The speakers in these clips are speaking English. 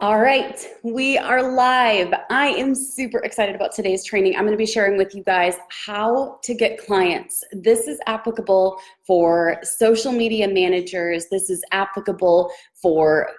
All right, we are live. I am super excited about today's training. I'm going to be sharing with you guys how to get clients. This is applicable for social media managers. This is applicable for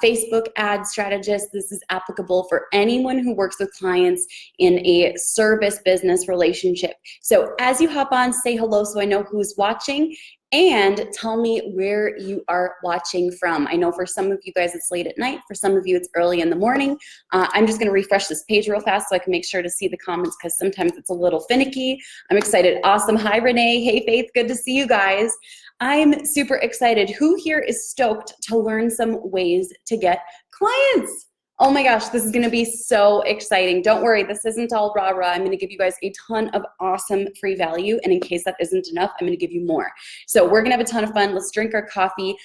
Facebook ad strategists. This is applicable for anyone who works with clients in a service business relationship. So as you hop on, say hello so I know who's watching. And tell me where you are watching from. I know for some of you guys it's late at night. For some of you it's early in the morning. I'm just going to refresh this page real fast so I can make sure to see the comments because sometimes it's a little finicky. I'm excited. Awesome. Hi, Renee. Hey, Faith. Good to see you guys. I'm super excited. Who here is stoked to learn some ways to get clients? Oh my gosh, this is gonna be so exciting. Don't worry, this isn't all rah-rah. I'm gonna give you guys a ton of awesome free value, and in case that isn't enough, I'm gonna give you more. So we're gonna have a ton of fun. Let's drink our coffee.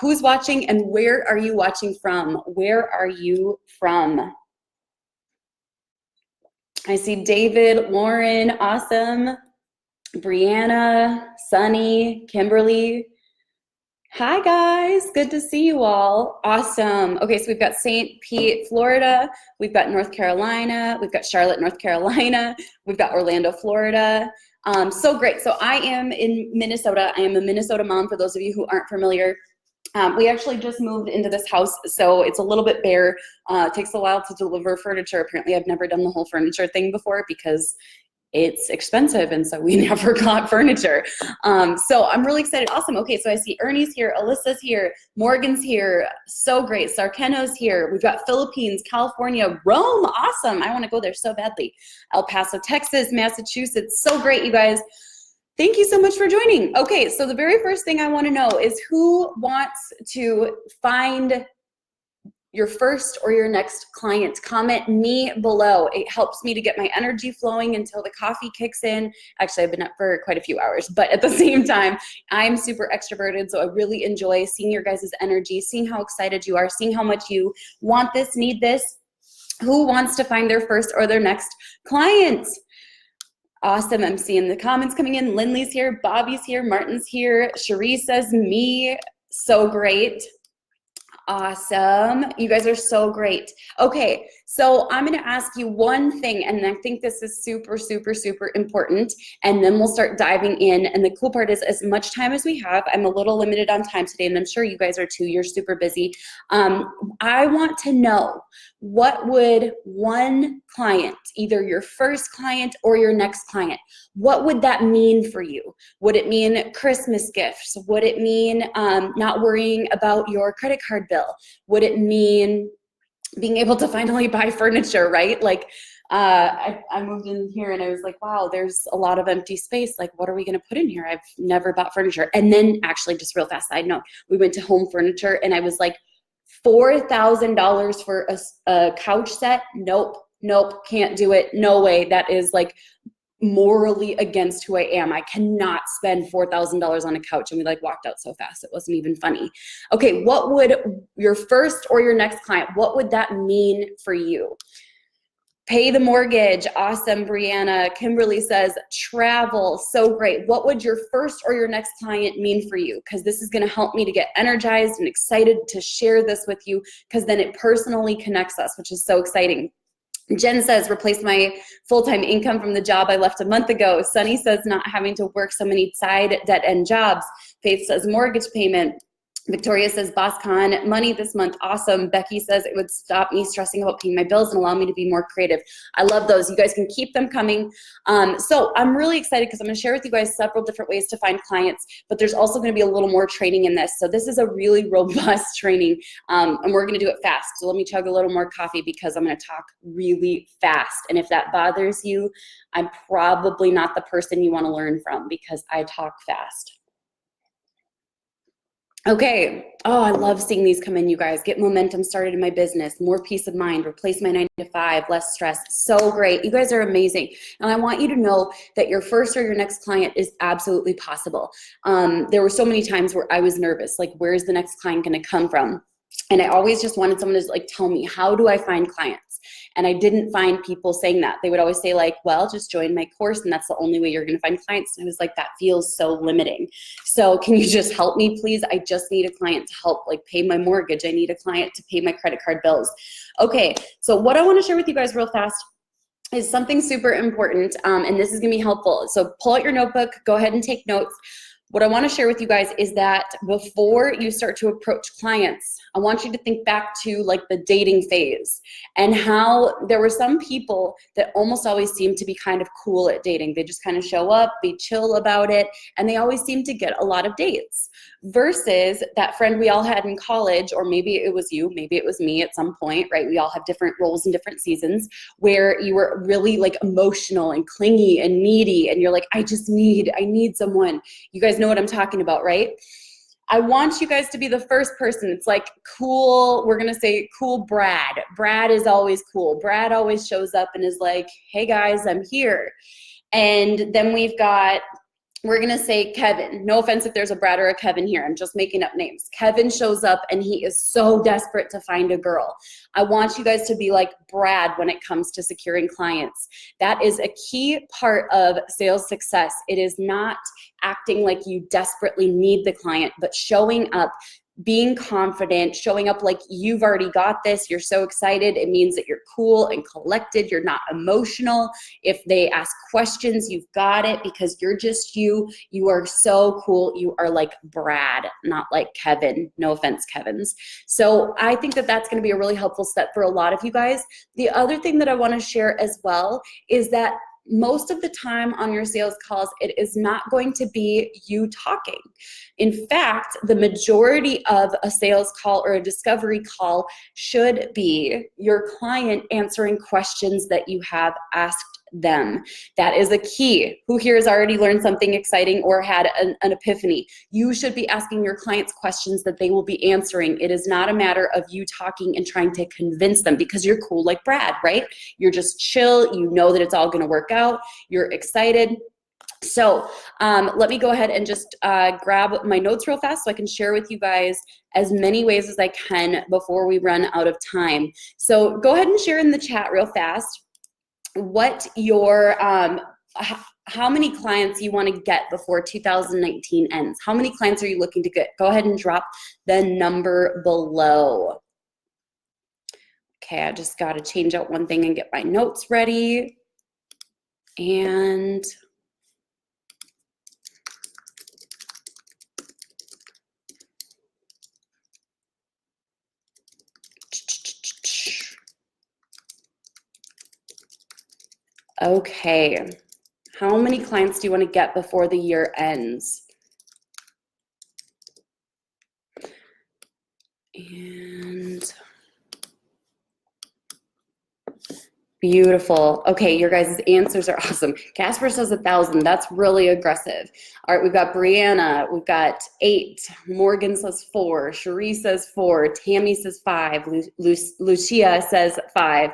Who's watching and where are you watching from? Where are you from? I see David, Lauren, awesome. Brianna, Sunny, Kimberly. Hi guys, good to see you all. Awesome. Okay, so we've got St. Pete, Florida. We've got North Carolina. We've got Charlotte, North Carolina. We've got Orlando, Florida. So great. So I am in Minnesota. I am a Minnesota mom for those of you who aren't familiar. We actually just moved into this house, so it's a little bit bare. It takes a while to deliver furniture. Apparently I've never done the whole furniture thing before because it's expensive, and so we never got furniture. So I'm really excited. Awesome. Okay, so I see Ernie's here, Alyssa's here, Morgan's here. So great. Sarkeno's here. We've got Philippines, California, Rome. Awesome. I want to go there so badly. El Paso, Texas, Massachusetts. So great, you guys. Thank you so much for joining. Okay, so the very first thing I want to know is who wants to find your first or your next client. Comment me below. It helps me to get my energy flowing until the coffee kicks in. Actually, I've been up for quite a few hours, but at the same time, I'm super extroverted, so I really enjoy seeing your guys' energy, seeing how excited you are, seeing how much you want this, need this. Who wants to find their first or their next client? Awesome. I'm seeing the comments coming in. Lindley's here, Bobby's here, Martin's here. Cherie says me. So great. Awesome. You guys are so great. Okay, so I'm going to ask you one thing, and I think this is super, super, super important, and then we'll start diving in. And the cool part is, as much time as we have, I'm a little limited on time today, and I'm sure you guys are too. You're super busy. I want to know, what would one client, either your first client or your next client, what would that mean for you? Would it mean Christmas gifts? Would it mean not worrying about your credit card bill? Would it mean being able to finally buy furniture, right? Like I moved in here and I was like, wow, there's a lot of empty space. Like, what are we going to put in here? I've never bought furniture. And then actually, just real fast side note, we went to Home Furniture and I was like, $4,000 for a couch set? Nope, can't do it. No way. That is like morally against who I am. I cannot spend $4,000 on a couch. And we like walked out so fast. It wasn't even funny. Okay, what would your first or your next client, what would that mean for you? Pay the mortgage. Awesome, Brianna. Kimberly says travel. So great. What would your first or your next client mean for you? Because this is going to help me to get energized and excited to share this with you, because then it personally connects us, which is so exciting. Jen says, replace my full-time income from the job I left a month ago. Sunny says, not having to work so many side dead-end jobs. Faith says, mortgage payment. Victoria says, BossCon, money this month, awesome. Becky says, it would stop me stressing about paying my bills and allow me to be more creative. I love those. You guys can keep them coming. So I'm really excited because I'm going to share with you guys several different ways to find clients, but there's also going to be a little more training in this. So this is a really robust training, and we're going to do it fast. So let me chug a little more coffee because I'm going to talk really fast. And if that bothers you, I'm probably not the person you want to learn from because I talk fast. Okay. Oh, I love seeing these come in, you guys. Get momentum started in my business, more peace of mind, replace my 9-to-5, less stress. So great. You guys are amazing. And I want you to know that your first or your next client is absolutely possible. There were so many times where I was nervous, like, where's the next client going to come from? And I always just wanted someone to like tell me, how do I find clients? And I didn't find people saying that. They would always say like, well, just join my course and that's the only way you're going to find clients. And I was like, that feels so limiting. So can you just help me, please? I just need a client to help like pay my mortgage. I need a client to pay my credit card bills. Okay, so what I want to share with you guys real fast is something super important, and this is going to be helpful. So pull out your notebook, go ahead and take notes. What I want to share with you guys is that before you start to approach clients, I want you to think back to like the dating phase and how there were some people that almost always seemed to be kind of cool at dating. They just kind of show up, be chill about it, and they always seem to get a lot of dates. Versus that friend we all had in college, or maybe it was you, maybe it was me at some point, right? We all have different roles in different seasons where you were really like emotional and clingy and needy, and you're like, I need someone. You guys know what I'm talking about, right? I want you guys to be the first person. It's like cool, we're gonna say cool Brad. Brad is always cool. Brad always shows up and is like, hey guys, I'm here. And then we're gonna say Kevin. No offense if there's a Brad or a Kevin here. I'm just making up names. Kevin shows up and he is so desperate to find a girl. I want you guys to be like Brad when it comes to securing clients. That is a key part of sales success. It is not acting like you desperately need the client, but showing up, being confident, showing up like you've already got this, you're so excited. It means that you're cool and collected, you're not emotional. If they ask questions, you've got it because you're just you. You are so cool. You are like Brad, not like Kevin. No offense, Kevins. So I think that that's going to be a really helpful step for a lot of you guys. The other thing that I want to share as well is that most of the time on your sales calls, it is not going to be you talking. In fact, the majority of a sales call or a discovery call should be your client answering questions that you have asked them. That is a key. Who here has already learned something exciting or had an epiphany? You should be asking your clients questions that they will be answering. It is not a matter of you talking and trying to convince them because you're cool like Brad, right? You're just chill. You know that it's all going to work out. You're excited. So let me go ahead and just grab my notes real fast so I can share with you guys as many ways as I can before we run out of time. So go ahead and share in the chat real fast what your how many clients you want to get before 2019 ends. How many clients are you looking to get? Go ahead and drop the number below. Okay, I just got to change out one thing and get my notes ready. And okay, how many clients do you want to get before the year ends? And beautiful. Okay, your guys' answers are awesome. Casper says 1,000. That's really aggressive. All right, we've got Brianna. We've got 8. Morgan says 4. Cherie says 4. Tammy says 5. Lucia says 5.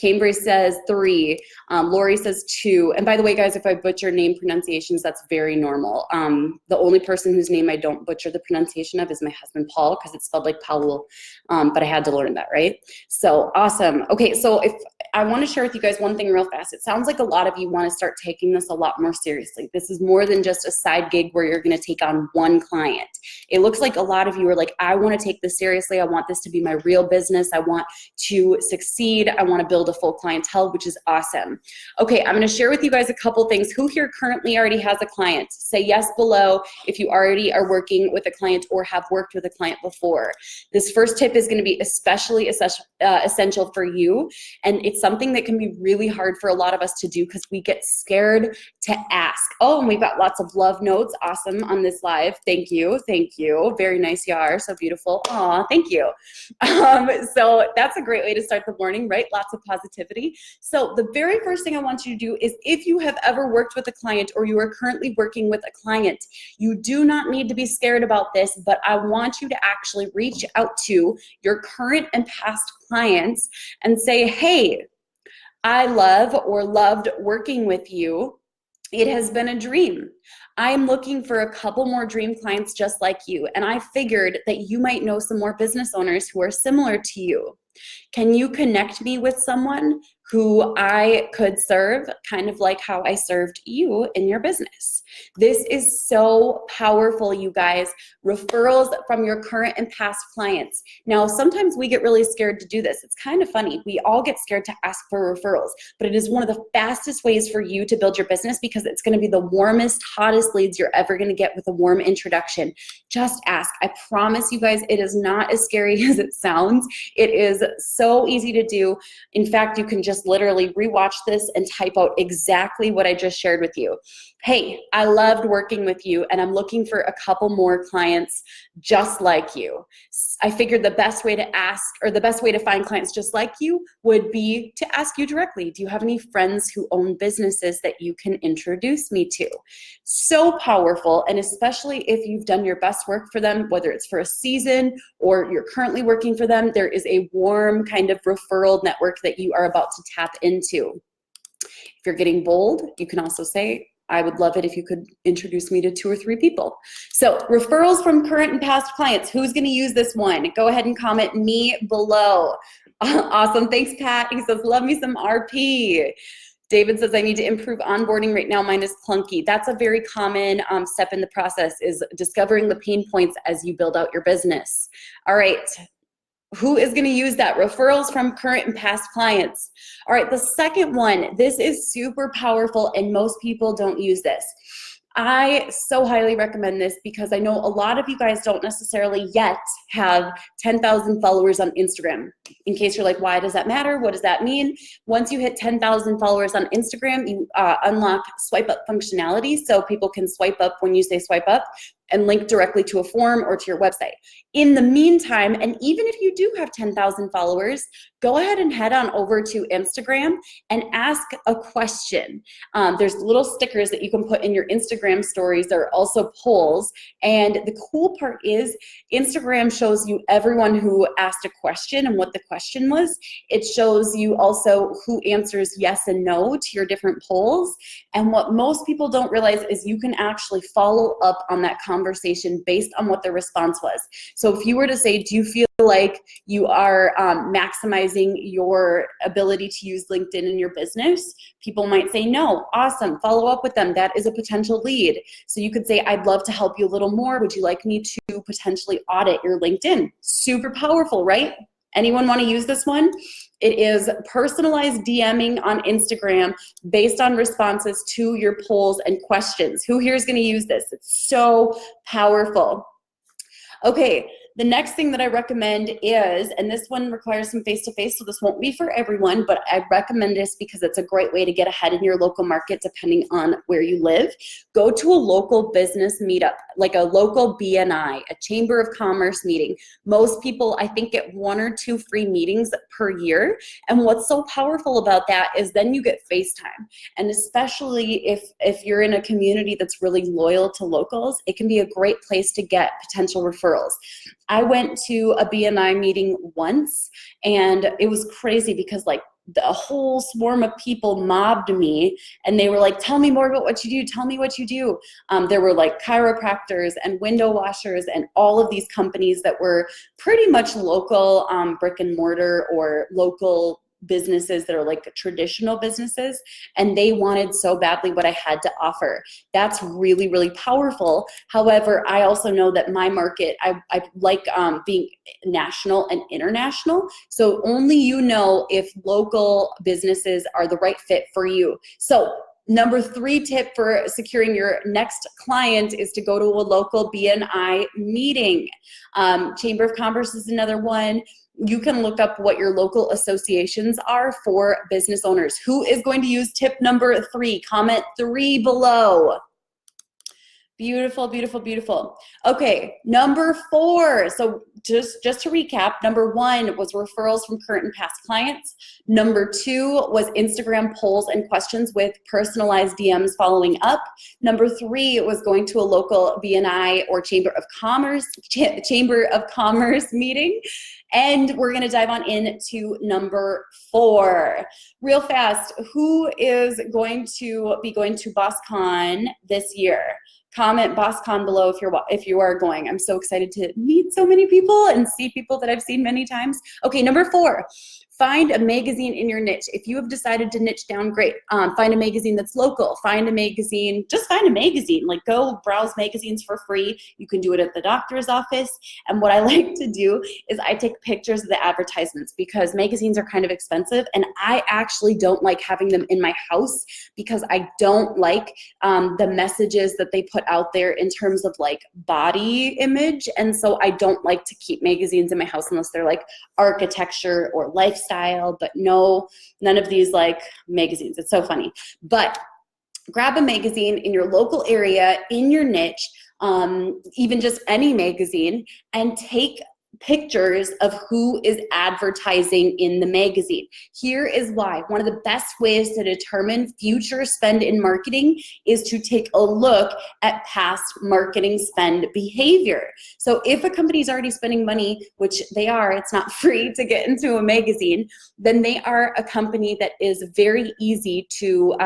Cambry says 3. Lori says 2. And by the way, guys, if I butcher name pronunciations, that's very normal. The only person whose name I don't butcher the pronunciation of is my husband, Paul, because it's spelled like Paul. But I had to learn that, right? So awesome. Okay, so if I want to share with you guys one thing real fast. It sounds like a lot of you want to start taking this a lot more seriously. This is more than just a side gig where you're going to take on one client. It looks like a lot of you are like, I want to take this seriously. I want this to be my real business. I want to succeed. I want to build a full clientele, which is awesome. Okay, I'm going to share with you guys a couple things. Who here currently already has a client? Say yes below if you already are working with a client or have worked with a client before. This first tip is going to be especially essential for you, and it's something that can be really hard for a lot of us to do because we get scared to ask. Oh, and we've got lots of love notes. Awesome on this live. Thank you. Thank you. Very nice, Yar. So beautiful. Aw, thank you. So that's a great way to start the morning, right? Lots of positivity. So the very first thing I want you to do is if you have ever worked with a client or you are currently working with a client, you do not need to be scared about this, but I want you to actually reach out to your current and past clients and say, hey, I love or loved working with you. It has been a dream. I am looking for a couple more dream clients just like you. And I figured that you might know some more business owners who are similar to you. Can you connect me with someone who I could serve, kind of like how I served you in your business? This is so powerful, you guys. Referrals from your current and past clients. Now, sometimes we get really scared to do this. It's kind of funny. We all get scared to ask for referrals, but it is one of the fastest ways for you to build your business because it's going to be the warmest, hottest leads you're ever going to get with a warm introduction. Just ask. I promise you guys, it is not as scary as it sounds. It is so easy to do. In fact, you can just literally rewatch this and type out exactly what I just shared with you. Hey, I loved working with you and I'm looking for a couple more clients just like you. I figured the best way to ask, or the best way to find clients just like you, would be to ask you directly. Do you have any friends who own businesses that you can introduce me to? So powerful, and especially if you've done your best work for them, whether it's for a season or you're currently working for them, there is a warm kind of referral network that you are about to tap into. If you're getting bold, you can also say, I would love it if you could introduce me to 2 or 3 people. So referrals from current and past clients. Who's going to use this one? Go ahead and comment me below. Awesome. Thanks, Pat. He says, love me some RP. David says, I need to improve onboarding right now. Mine is clunky. That's a very common step in the process, is discovering the pain points as you build out your business. All right. Who is going to use that? Referrals from current and past clients. All right, the second one, this is super powerful and most people don't use this. I so highly recommend this because I know a lot of you guys don't necessarily yet have 10,000 followers on Instagram. In case you're like, why does that matter? What does that mean? Once you hit 10,000 followers on Instagram, you unlock swipe up functionality so people can swipe up when you say swipe up and link directly to a form or to your website. In the meantime, and even if you do have 10,000 followers, go ahead and head on over to Instagram and ask a question. There's little stickers that you can put in your Instagram stories. There are also polls. And the cool part is Instagram shows you everyone who asked a question and what the question was. It shows you also who answers yes and no to your different polls. And what most people don't realize is you can actually follow up on that conversation based on what the response was. So if you were to say, do you feel like you are maximizing your ability to use LinkedIn in your business? People might say no. Awesome. Follow up with them. That is a potential lead. So you could say, I'd love to help you a little more. Would you like me to potentially audit your LinkedIn? Super powerful, right? Anyone want to use this one? It is personalized DMing on Instagram based on responses to your polls and questions. Who here is going to use this? It's so powerful. Okay, the next thing that I recommend is, and this one requires some face-to-face, so this won't be for everyone, but I recommend this because it's a great way to get ahead in your local market depending on where you live. Go to a local business meetup, like a local BNI, a Chamber of Commerce meeting. Most people, I think, get 1 or 2 free meetings per year. And what's so powerful about that is then you get FaceTime. And especially if you're in a community that's really loyal to locals, it can be a great place to get potential referrals. I went to a BNI meeting once and it was crazy because like the whole swarm of people mobbed me and they were like, tell me more about what you do, tell me what you do. There were like chiropractors and window washers and all of these companies that were pretty much local brick and mortar or local businesses that are like traditional businesses, and they wanted so badly what I had to offer. That's really, really powerful. However, I also know that my market, I like being national and international. So only you know if local businesses are the right fit for you. So number 3 tip for securing your next client is to go to a local BNI meeting. Chamber of Commerce is another one. You can look up what your local associations are for business owners. Who is going to use tip number 3? Comment 3 below. Beautiful, beautiful, beautiful. Okay, number 4. So just to recap, number 1 was referrals from current and past clients. Number 2 was Instagram polls and questions with personalized DMs following up. Number 3 was going to a local BNI or Chamber of Commerce meeting. And we're going to dive on into number 4. Real fast, who is going to be going to BossCon this year? Comment BossCon below if you are going. I'm so excited to meet so many people and see people that I've seen many times. Okay, number 4. Find a magazine in your niche. If you have decided to niche down, great. Find a magazine that's local. Find a magazine, just find a magazine. Like, go browse magazines for free. You can do it at the doctor's office. And what I like to do is I take pictures of the advertisements, because magazines are kind of expensive, and I actually don't like having them in my house, because I don't like the messages that they put out there in terms of like body image. And so I don't like to keep magazines in my house unless they're like architecture or lifestyle. But no, none of these like magazines. It's so funny. But grab a magazine in your local area, in your niche, even just any magazine, and take pictures of who is advertising in the magazine. Here is why. One of the best ways to determine future spend in marketing is to take a look at past marketing spend behavior. So if a company is already spending money, which they are, it's not free to get into a magazine, then they are a company that is very easy to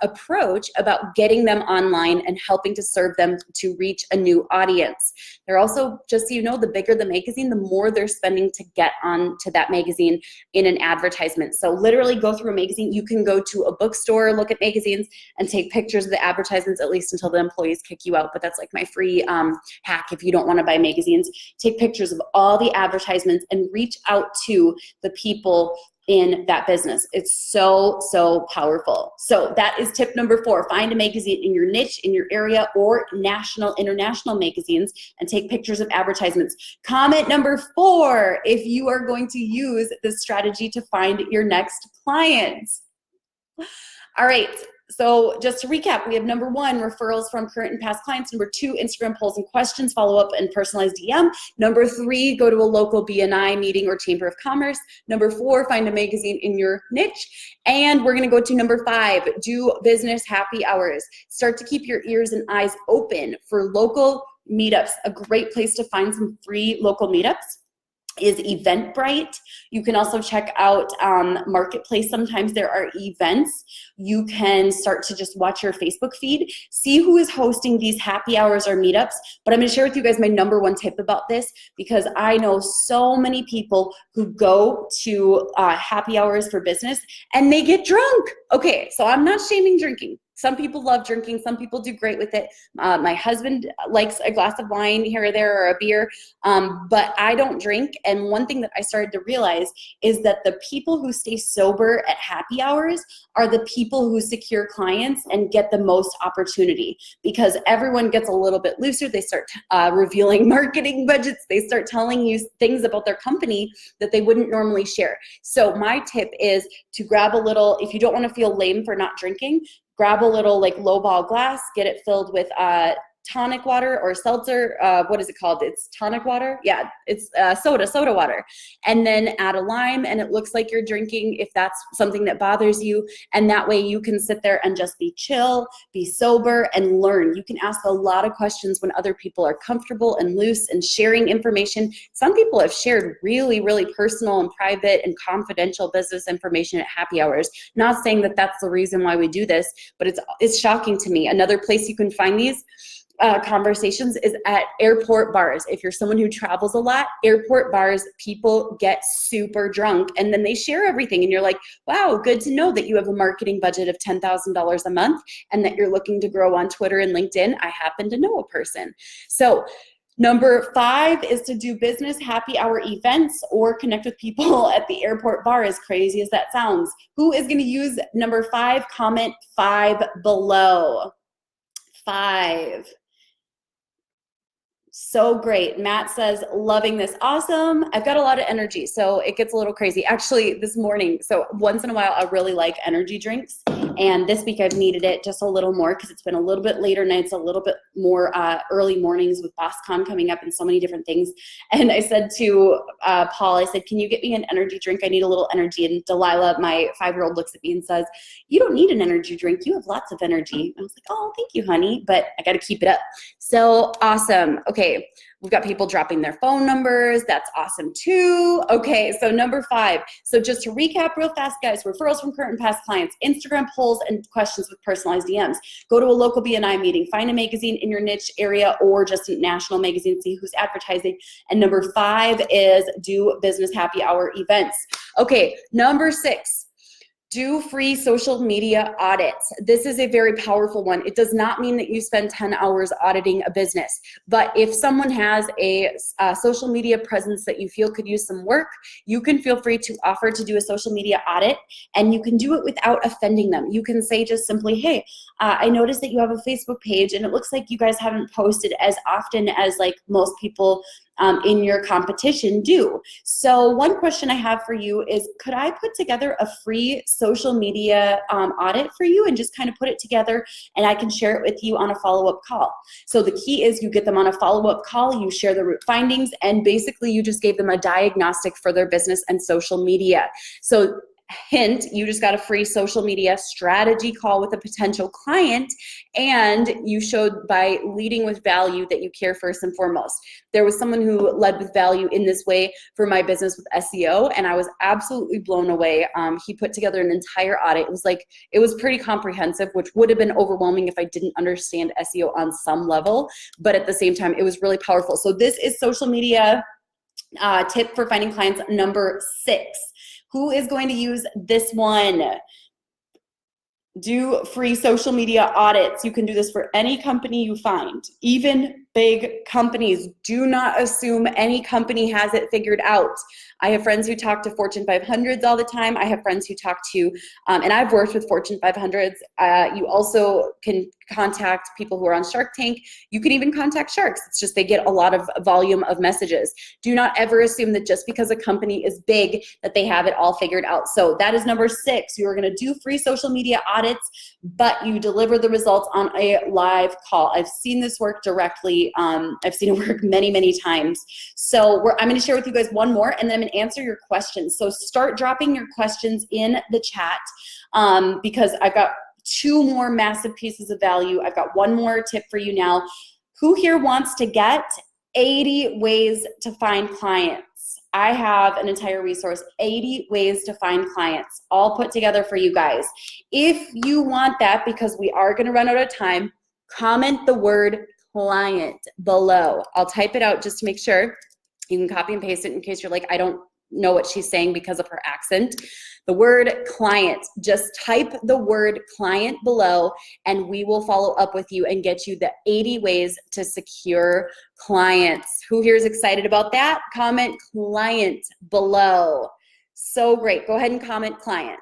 approach about getting them online and helping to serve them to reach a new audience. They're also, just so you know, the bigger the magazine, the more they're spending to get on to that magazine in an advertisement. So literally go through a magazine. You can go to a bookstore, look at magazines, and take pictures of the advertisements, at least until the employees kick you out. But that's like my free hack if you don't want to buy magazines. Take pictures of all the advertisements and reach out to the people in that business. It's so, so powerful. So that is tip number 4. Find a magazine in your niche, in your area, or national, international magazines, and take pictures of advertisements. Comment number 4, if you are going to use this strategy to find your next clients. All right. So just to recap, we have number 1, referrals from current and past clients. Number 2, Instagram polls and questions, follow up and personalized DM. Number 3, go to a local BNI meeting or chamber of commerce. Number 4, find a magazine in your niche. And we're going to go to number 5, do business happy hours. Start to keep your ears and eyes open for local meetups. A great place to find some free local meetups is Eventbrite. You can also check out Marketplace. Sometimes there are events. You can start to just watch your Facebook feed, see who is hosting these happy hours or meetups. But I'm going to share with you guys my number 1 tip about this, because I know so many people who go to happy hours for business and they get drunk. Okay, so I'm not shaming drinking. Some people love drinking. Some people do great with it. My husband likes a glass of wine here or there, or a beer, but I don't drink. And one thing that I started to realize is that the people who stay sober at happy hours are the people who secure clients and get the most opportunity, because everyone gets a little bit looser. They start revealing marketing budgets. They start telling you things about their company that they wouldn't normally share. So my tip is to grab a little, if you don't want to feel lame for not drinking, grab a little like lowball glass, get it filled with tonic water or seltzer. What is it called? It's tonic water. Yeah, it's soda water. And then add a lime, and it looks like you're drinking if that's something that bothers you. And that way you can sit there and just be chill, be sober, and learn. You can ask a lot of questions when other people are comfortable and loose and sharing information. Some people have shared really, really personal and private and confidential business information at happy hours. Not saying that that's the reason why we do this, but it's shocking to me. Another place you can find these conversations is at airport bars. If you're someone who travels a lot, airport bars, people get super drunk and then they share everything. And you're like, wow, good to know that you have a marketing budget of $10,000 a month and that you're looking to grow on Twitter and LinkedIn. I happen to know a person. So number 5 is to do business happy hour events or connect with people at the airport bar, as crazy as that sounds. Who is going to use number 5? Comment 5 below. 5. So great. Matt says, loving this. Awesome. I've got a lot of energy, so it gets a little crazy. Actually, this morning, so once in a while, I really like energy drinks. And this week I've needed it just a little more because it's been a little bit later nights, a little bit more early mornings with BossCon coming up and so many different things. And I said to Paul, I said, can you get me an energy drink? I need a little energy. And Delilah, my 5-year-old, looks at me and says, you don't need an energy drink. You have lots of energy. I was like, oh, thank you, honey. But I got to keep it up. So awesome. Okay. We've got people dropping their phone numbers. That's awesome too. Okay, so number 5. So just to recap real fast, guys, referrals from current and past clients, Instagram polls and questions with personalized DMs. Go to a local BNI meeting, find a magazine in your niche area or just a national magazine, see who's advertising. And number 5 is do business happy hour events. Okay, number 6. Do free social media audits. This is a very powerful one. It does not mean that you spend 10 hours auditing a business, but if someone has a social media presence that you feel could use some work, you can feel free to offer to do a social media audit, and you can do it without offending them. You can say just simply, hey, I noticed that you have a Facebook page and it looks like you guys haven't posted as often as like most people in your competition do. So one question I have for you is, could I put together a free social media audit for you and just kind of put it together, and I can share it with you on a follow-up call? So the key is you get them on a follow-up call, you share the findings, and basically you just gave them a diagnostic for their business and social media. So hint, you just got a free social media strategy call with a potential client, and you showed by leading with value that you care first and foremost. There was someone who led with value in this way for my business with SEO, and I was absolutely blown away. He put together an entire audit. It was pretty comprehensive, which would have been overwhelming if I didn't understand SEO on some level, but at the same time, it was really powerful. So this is social media tip for finding clients number 6. Who is going to use this one? Do free social media audits. You can do this for any company you find, even big companies. Do not assume any company has it figured out. I have friends who talk to Fortune 500s all the time. I have friends who talk to, and I've worked with Fortune 500s. You also can contact people who are on Shark Tank. You can even contact sharks. It's just they get a lot of volume of messages. Do not ever assume that just because a company is big that they have it all figured out. So that is number 6. You are going to do free social media audits, but you deliver the results on a live call. I've seen this work directly. I've seen it work many, many times. So I'm going to share with you guys one more, and then I'm going to answer your questions. So start dropping your questions in the chat because I've got 2 more massive pieces of value. I've got one more tip for you now. Who here wants to get 80 ways to find clients? I have an entire resource, 80 ways to find clients, all put together for you guys. If you want that, because we are going to run out of time, comment the word client below. I'll type it out just to make sure. You can copy and paste it in case you're like, I don't know what she's saying because of her accent. The word client, just type the word client below and we will follow up with you and get you the 80 ways to secure clients. Who here is excited about that? Comment client below. So great. Go ahead and comment client.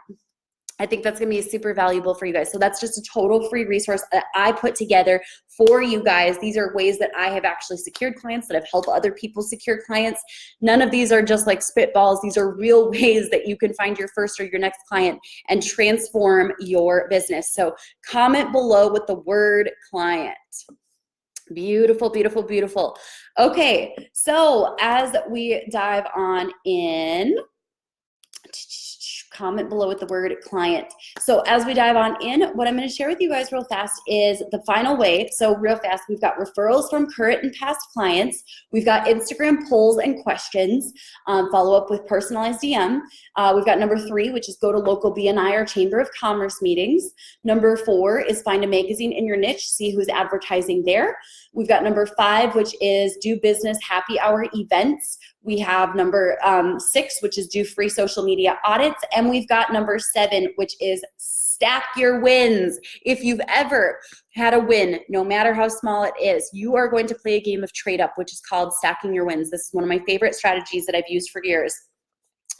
I think that's going to be super valuable for you guys. So that's just a total free resource that I put together for you guys. These are ways that I have actually secured clients, that have helped other people secure clients. None of these are just like spitballs. These are real ways that you can find your first or your next client and transform your business. So comment below with the word client. Beautiful, beautiful, beautiful. Okay, so as we dive on in, comment below with the word client. So as we dive on in, what I'm going to share with you guys real fast is the final way. So real fast, we've got referrals from current and past clients. We've got Instagram polls and questions, follow up with personalized DM. We've got number 3, which is go to local BNI or Chamber of Commerce meetings. Number 4 is find a magazine in your niche, see who's advertising there. We've got number 5, which is do business happy hour events. We have number 6, which is do free social media audits. And we've got number 7, which is stack your wins. If you've ever had a win, no matter how small it is, you are going to play a game of trade up, which is called stacking your wins. This is one of my favorite strategies that I've used for years.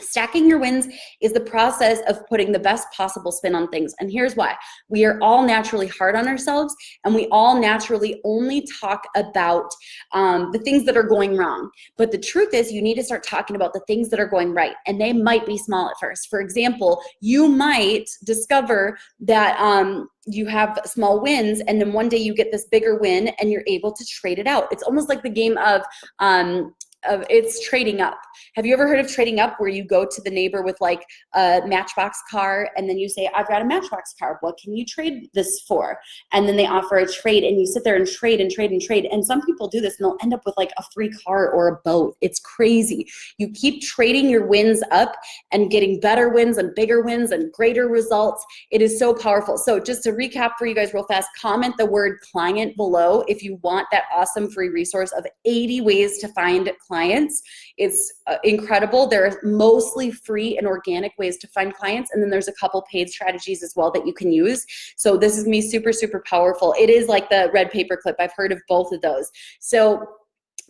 Stacking your wins is the process of putting the best possible spin on things. And here's why. We are all naturally hard on ourselves, and we all naturally only talk about the things that are going wrong. But the truth is, you need to start talking about the things that are going right. And they might be small at first. For example, you might discover that you have small wins, and then one day you get this bigger win and you're able to trade it out. It's almost like the game of it's trading up. Have you ever heard of trading up, where you go to the neighbor with like a Matchbox car and then you say, I've got a Matchbox car, what can you trade this for? And then they offer a trade and you sit there and trade and trade and trade. And some people do this and they'll end up with like a free car or a boat. It's crazy. You keep trading your wins up and getting better wins and bigger wins and greater results. It is so powerful. So just to recap for you guys real fast, comment the word client below if you want that awesome free resource of 80 ways to find clients. It's incredible. There are mostly free and organic ways to find clients. And then there's a couple paid strategies as well that you can use. So this is me super, super powerful. It is like the red paperclip. I've heard of both of those. So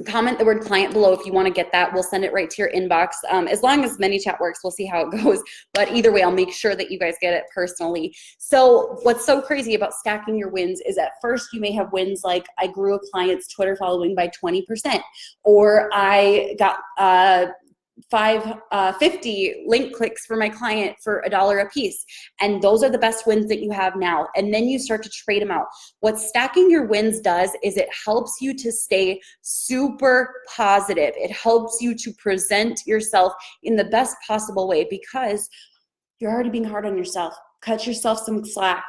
comment the word client below if you want to get that. We'll send it right to your inbox. As long as ManyChat works, we'll see how it goes. But either way, I'll make sure that you guys get it personally. So what's so crazy about stacking your wins is at first you may have wins like I grew a client's Twitter following by 20%, or I got 50 link clicks for my client for $1 a piece. And those are the best wins that you have now. And then you start to trade them out. What stacking your wins does is it helps you to stay super positive. It helps you to present yourself in the best possible way because you're already being hard on yourself. Cut yourself some slack.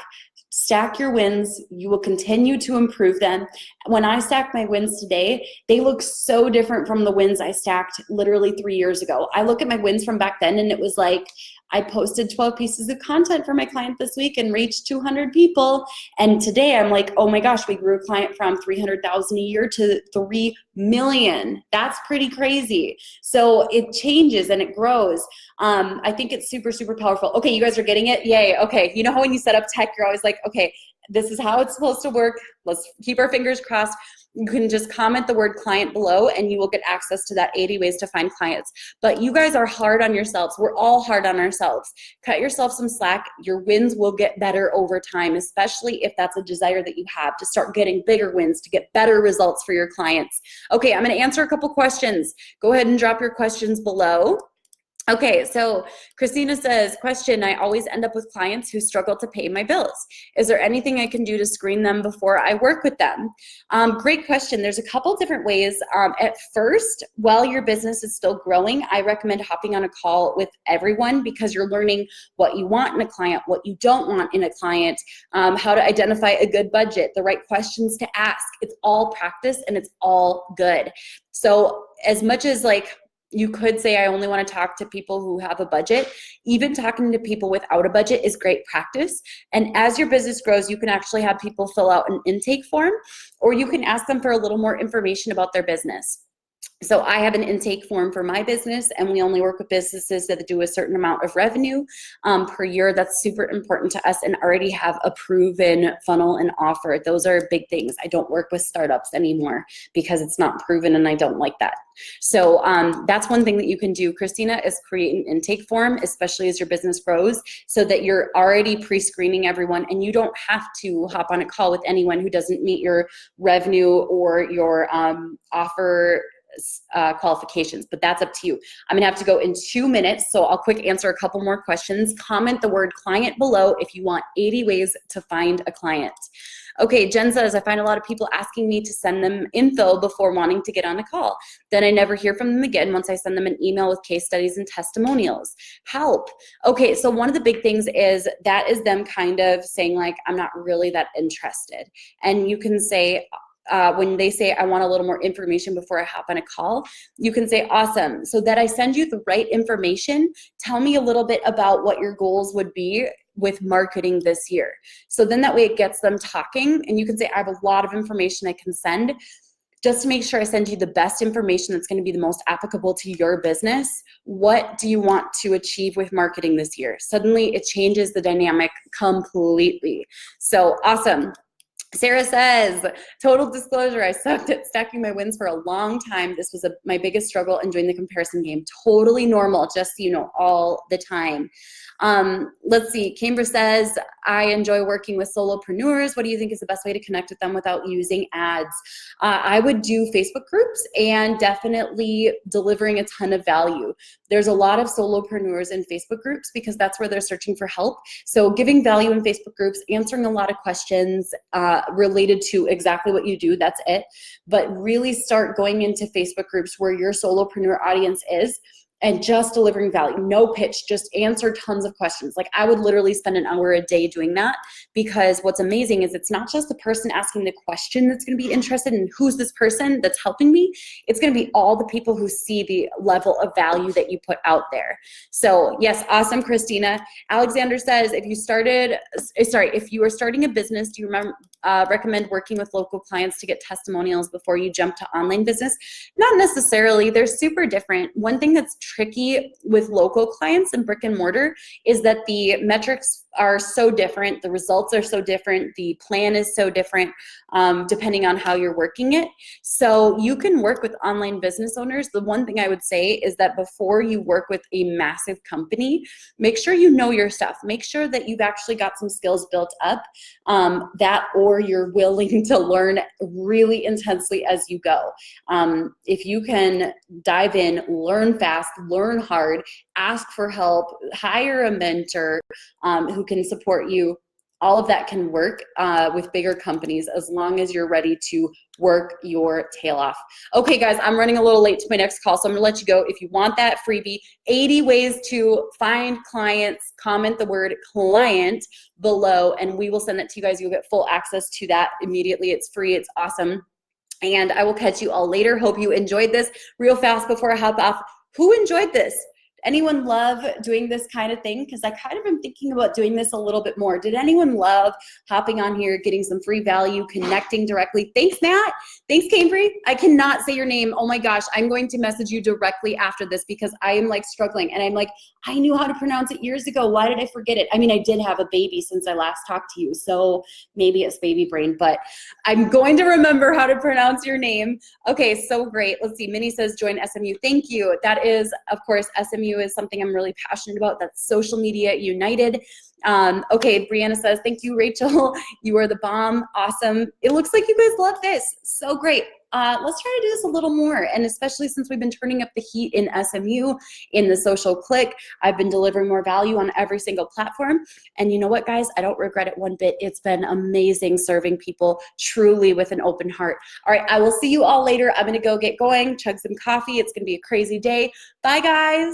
Stack your wins. You will continue to improve them. When I stack my wins today, they look so different from the wins I stacked literally 3 years ago. I look at my wins from back then and it was like, I posted 12 pieces of content for my client this week and reached 200 people. And today I'm like, oh my gosh, we grew a client from 300,000 a year to 3 million. That's pretty crazy. So it changes and it grows. I think it's super, super powerful. Okay, you guys are getting it? Yay. Okay. You know how when you set up tech, you're always like, okay, this is how it's supposed to work. Let's keep our fingers crossed. You can just comment the word client below and you will get access to that 80 ways to find clients. But you guys are hard on yourselves. We're all hard on ourselves. Cut yourself some slack. Your wins will get better over time, especially if that's a desire that you have to start getting bigger wins, to get better results for your clients. Okay, I'm going to answer a couple questions. Go ahead and drop your questions below. Okay, so Christina says, question, I always end up with clients who struggle to pay my bills. Is there anything I can do to screen them before I work with them? Great question. There's a couple different ways. At first, while your business is still growing, I recommend hopping on a call with everyone because you're learning what you want in a client, what you don't want in a client, how to identify a good budget, the right questions to ask. It's all practice and it's all good. So as much as like, you could say, I only want to talk to people who have a budget. Even talking to people without a budget is great practice. And as your business grows, you can actually have people fill out an intake form, or you can ask them for a little more information about their business. So I have an intake form for my business, and we only work with businesses that do a certain amount of revenue per year. That's super important to us and already have a proven funnel and offer. Those are big things. I don't work with startups anymore because it's not proven and I don't like that. So that's one thing that you can do, Christina, is create an intake form, especially as your business grows, so that you're already pre-screening everyone and you don't have to hop on a call with anyone who doesn't meet your revenue or your offer qualifications, but that's up to you. I'm gonna have to go in 2 minutes, so I'll quick answer a couple more questions. Comment the word client below if you want 80 ways to find a client. Okay, Jen says, I find a lot of people asking me to send them info before wanting to get on a call. Then I never hear from them again once I send them an email with case studies and testimonials. Help. Okay, so one of the big things is that is them kind of saying like, I'm not really that interested. And you can say, when they say, I want a little more information before I hop on a call, you can say, awesome. So that I send you the right information, tell me a little bit about what your goals would be with marketing this year. So then that way it gets them talking, and you can say, I have a lot of information I can send, just to make sure I send you the best information that's going to be the most applicable to your business. What do you want to achieve with marketing this year? Suddenly it changes the dynamic completely. So awesome. Sarah says, total disclosure, I sucked at stacking my wins for a long time. This was my biggest struggle in doing the comparison game. Totally normal, just so you know, all the time. Let's see, Cambridge says, I enjoy working with solopreneurs. What do you think is the best way to connect with them without using ads? I would do Facebook groups and definitely delivering a ton of value. There's a lot of solopreneurs in Facebook groups because that's where they're searching for help. So giving value in Facebook groups, answering a lot of questions, related to exactly what you do. That's it. But really start going into Facebook groups where your solopreneur audience is, and just delivering value. No pitch, just answer tons of questions. Like I would literally spend an hour a day doing that, because what's amazing is it's not just the person asking the question that's gonna be interested in who's this person that's helping me. It's gonna be all the people who see the level of value that you put out there. So yes, awesome, Christina. Alexander says, if you are starting a business, do you recommend working with local clients to get testimonials before you jump to online business? Not necessarily, they're super different. One thing that's tricky with local clients and brick and mortar is that the metrics are so different, the results are so different, the plan is so different, depending on how you're working it. So you can work with online business owners. The one thing I would say is that before you work with a massive company, make sure you know your stuff. Make sure that you've actually got some skills built up, or you're willing to learn really intensely as you go. If you can dive in, learn fast, learn hard, ask for help, hire a mentor who can support you, all of that can work with bigger companies as long as you're ready to work your tail off. Okay, guys, I'm running a little late to my next call, so I'm gonna let you go. If you want that freebie, 80 ways to find clients, comment the word client below, and we will send that to you guys. You'll get full access to that immediately. It's free, it's awesome. And I will catch you all later. Hope you enjoyed this. Real fast before I hop off, who enjoyed this? Anyone love doing this kind of thing? Because I kind of am thinking about doing this a little bit more. Did anyone love hopping on here, getting some free value, connecting directly? Thanks, Matt. Thanks, Cambry. I cannot say your name. Oh my gosh, I'm going to message you directly after this because I am like struggling. And I'm like, I knew how to pronounce it years ago. Why did I forget it? I mean, I did have a baby since I last talked to you, so maybe it's baby brain, but I'm going to remember how to pronounce your name. Okay, so great. Let's see. Minnie says, join SMU. Thank you. That is, of course, SMU is something I'm really passionate about. That's Social Media United. Okay, Brianna says, thank you, Rachel. You are the bomb. Awesome. It looks like you guys love this. So great. Let's try to do this a little more. And especially since we've been turning up the heat in SMU, in the social click, I've been delivering more value on every single platform. And you know what, guys? I don't regret it one bit. It's been amazing serving people truly with an open heart. All right, I will see you all later. I'm going to go get going, chug some coffee. It's going to be a crazy day. Bye, guys.